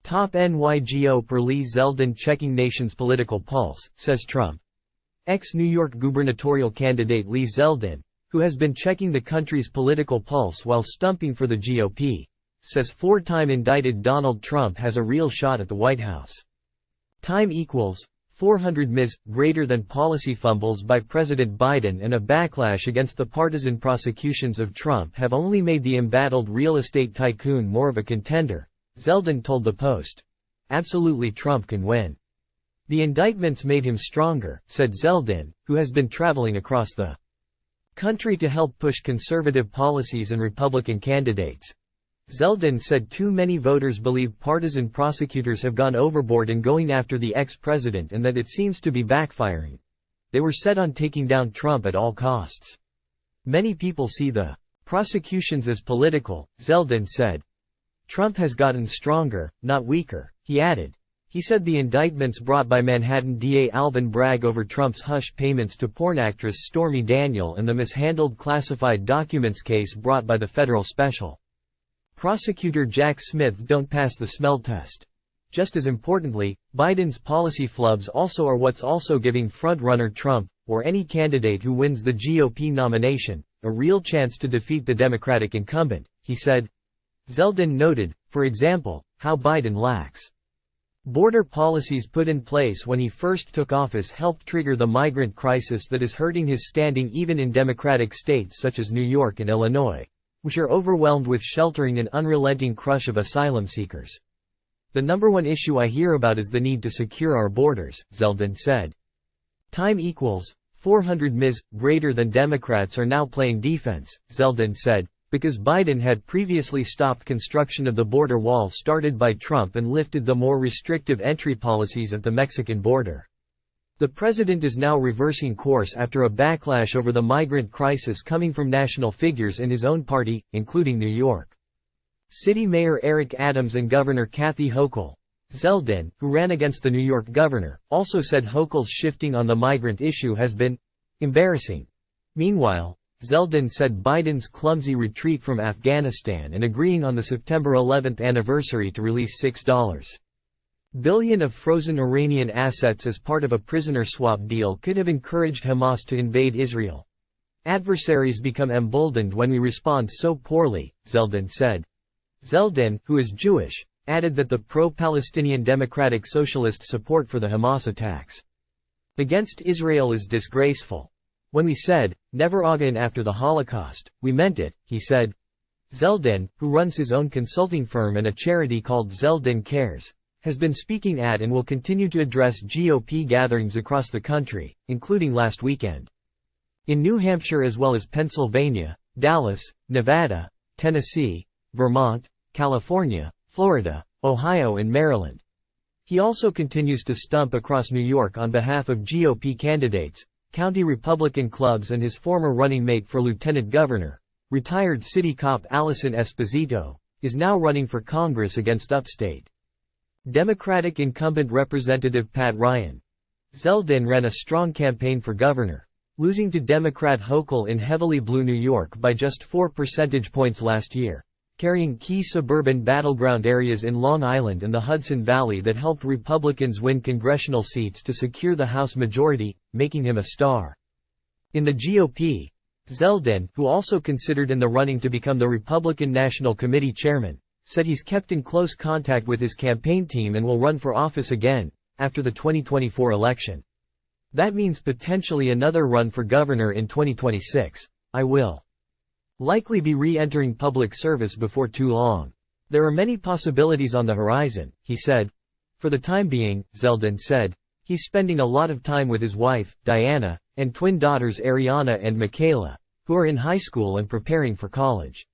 Top NY GOPer Lee Zeldin checking nation's political pulse, says Trump. Ex-New York gubernatorial candidate Lee Zeldin, who has been checking the country's political pulse while stumping for the GOP, says four-time indicted Donald Trump has a real shot at the White House. Time equals 400 Ms. greater than policy fumbles by President Biden and a backlash against the partisan prosecutions of Trump have only made the embattled real estate tycoon more of a contender, Zeldon told the Post. Absolutely, Trump can win. The indictments made him stronger, said Zeldin, who has been traveling across the country to help push conservative policies and Republican candidates. Zeldin said too many voters believe partisan prosecutors have gone overboard in going after the ex-president and that it seems to be backfiring. They were set on taking down Trump at all costs. Many people see the prosecutions as political, Zeldin said. Trump has gotten stronger, not weaker, he added. He said the indictments brought by Manhattan DA Alvin Bragg over Trump's hush payments to porn actress Stormy Daniel and the mishandled classified documents case brought by the federal special prosecutor Jack Smith don't pass the smell test. Just as importantly, Biden's policy flubs also are what's also giving front-runner Trump, or any candidate who wins the GOP nomination, a real chance to defeat the Democratic incumbent, he said. Zeldin noted, for example, how Biden lacks border policies put in place when he first took office helped trigger the migrant crisis that is hurting his standing even in Democratic states such as New York and Illinois, which are overwhelmed with sheltering and unrelenting crush of asylum seekers. The number one issue I hear about is the need to secure our borders, Zeldin said. Time equals 400 Ms. greater than Democrats are now playing defense, Zeldin said, because Biden had previously stopped construction of the border wall started by Trump and lifted the more restrictive entry policies at the Mexican border. The president is now reversing course after a backlash over the migrant crisis coming from national figures in his own party, including New York City Mayor Eric Adams and Governor Kathy Hochul. Zeldin, who ran against the New York governor, also said Hochul's shifting on the migrant issue has been embarrassing. Meanwhile, Zeldin said Biden's clumsy retreat from Afghanistan and agreeing on the September 11th anniversary to release $6 billion of frozen Iranian assets as part of a prisoner swap deal could have encouraged Hamas to invade Israel. Adversaries become emboldened when we respond so poorly, Zeldin said. Zeldin, who is Jewish, added that the pro-Palestinian Democratic Socialist support for the Hamas attacks against Israel is disgraceful. When we said, never again after the Holocaust, we meant it, he said. Zeldin, who runs his own consulting firm and a charity called Zeldin Cares, has been speaking at and will continue to address GOP gatherings across the country, including last weekend in New Hampshire as well as Pennsylvania, Dallas, Nevada, Tennessee, Vermont, California, Florida, Ohio and Maryland. He also continues to stump across New York on behalf of GOP candidates, county Republican clubs and his former running mate for lieutenant governor, retired city cop Allison Esposito, is now running for Congress against upstate Democratic incumbent Representative Pat Ryan. Zeldin ran a strong campaign for governor, losing to Democrat Hochul in heavily blue New York by just 4 percentage points last year, carrying key suburban battleground areas in Long Island and the Hudson Valley that helped Republicans win congressional seats to secure the House majority, making him a star in the GOP. Zeldin, who also considered in the running to become the Republican National Committee chairman, said he's kept in close contact with his campaign team and will run for office again after the 2024 election. That means potentially another run for governor in 2026. I will likely be re-entering public service before too long. There are many possibilities on the horizon, he said. For the time being, Zeldin said, he's spending a lot of time with his wife, Diana, and twin daughters Ariana and Michaela, who are in high school and preparing for college.